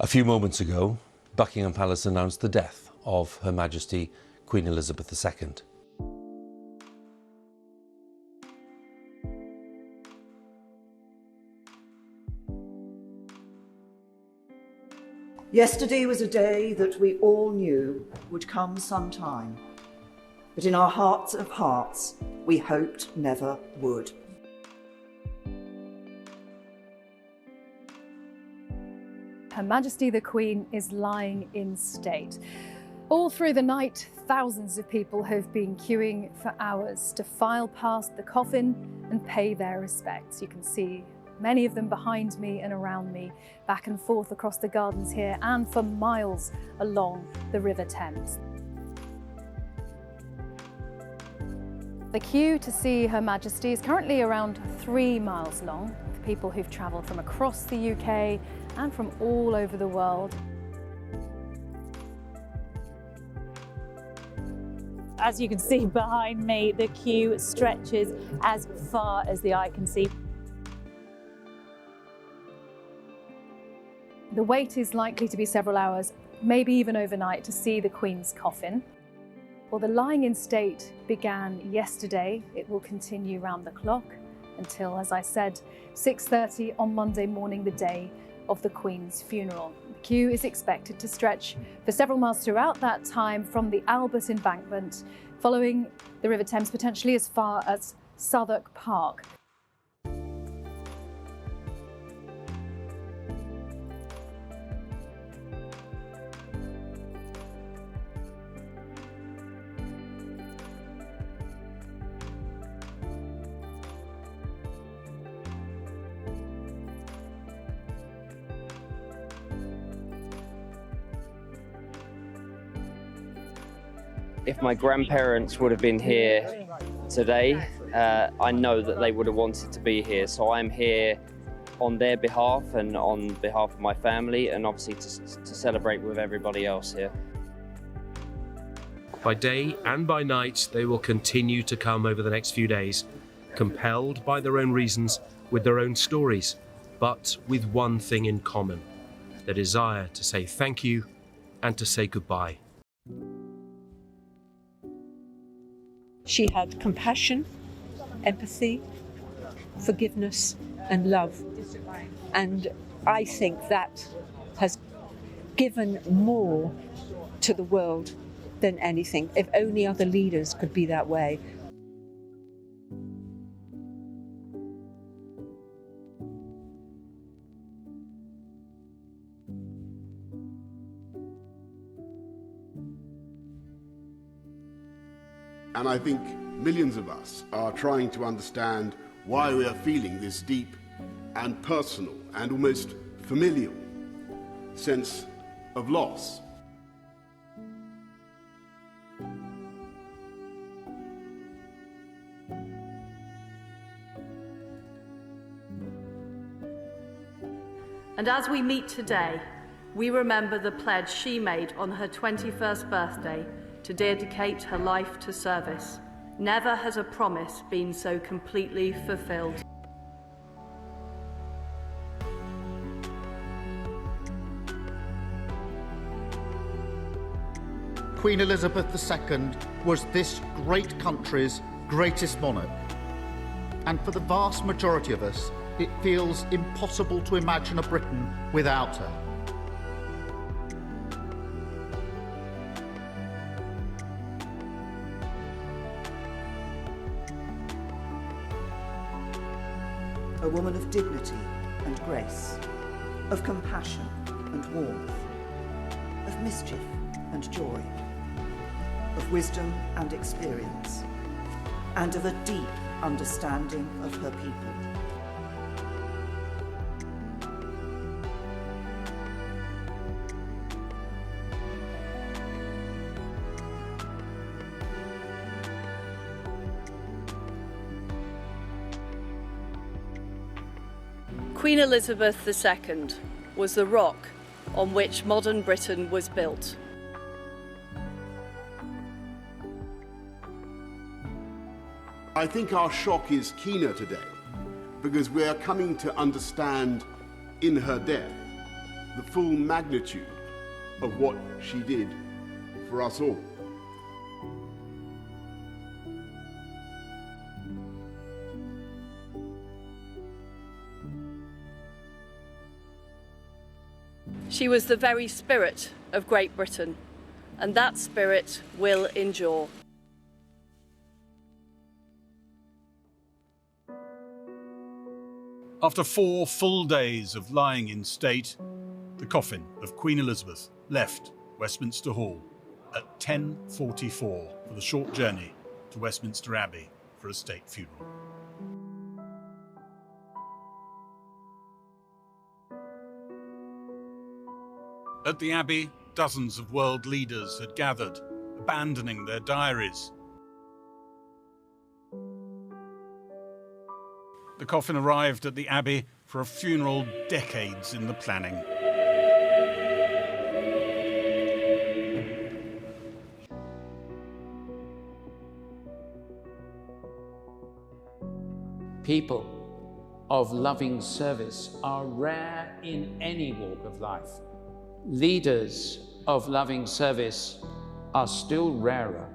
A few moments ago, Buckingham Palace announced the death of Her Majesty Queen Elizabeth II. Yesterday was a day that we all knew would come sometime, but in our hearts of hearts, we hoped never would. Her Majesty the Queen is lying in state. All through the night, thousands of people have been queuing for hours to file past the coffin and pay their respects. You can see many of them behind me and around me, back and forth across the gardens here and for miles along the River Thames. The queue to see Her Majesty is currently around 3 miles long, with people who've travelled from across the UK and from all over the world. As you can see behind me, the queue stretches as far as the eye can see. The wait is likely to be several hours, maybe even overnight, to see the Queen's coffin. Well, the lying in state began yesterday. It will continue round the clock until, as I said, 6:30 on Monday morning, the day of the Queen's funeral. The queue is expected to stretch for several miles throughout that time from the Albert Embankment, following the River Thames potentially as far as Southwark Park. If my grandparents would have been here today, I know that they would have wanted to be here. So I'm here on their behalf and on behalf of my family, and obviously to celebrate with everybody else here. By day and by night, they will continue to come over the next few days, compelled by their own reasons, with their own stories, but with one thing in common: the desire to say thank you and to say goodbye. She had compassion, empathy, forgiveness and love. And I think that has given more to the world than anything. If only other leaders could be that way. And I think millions of us are trying to understand why we are feeling this deep and personal and almost familial sense of loss. And as we meet today, we remember the pledge she made on her 21st birthday to dedicate her life to service. Never has a promise been so completely fulfilled. Queen Elizabeth II was this great country's greatest monarch. And for the vast majority of us, it feels impossible to imagine a Britain without her. A woman of dignity and grace, of compassion and warmth, of mischief and joy, of wisdom and experience, and of a deep understanding of her people. Queen Elizabeth II was the rock on which modern Britain was built. I think our shock is keener today because we are coming to understand in her death the full magnitude of what she did for us all. She was the very spirit of Great Britain, and that spirit will endure. After 4 full days of lying in state, the coffin of Queen Elizabeth left Westminster Hall at 10:44 for the short journey to Westminster Abbey for a state funeral. At the Abbey, dozens of world leaders had gathered, abandoning their diaries. The coffin arrived at the Abbey for a funeral decades in the planning. People of loving service are rare in any walk of life. Leaders of loving service are still rarer.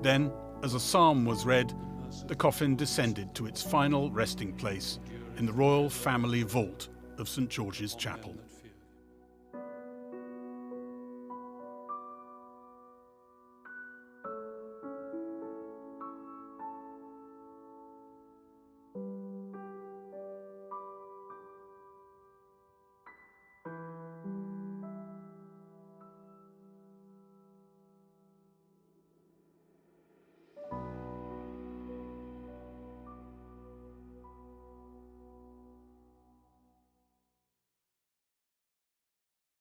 Then, as a psalm was read, the coffin descended to its final resting place in the royal family vault of St. George's Chapel.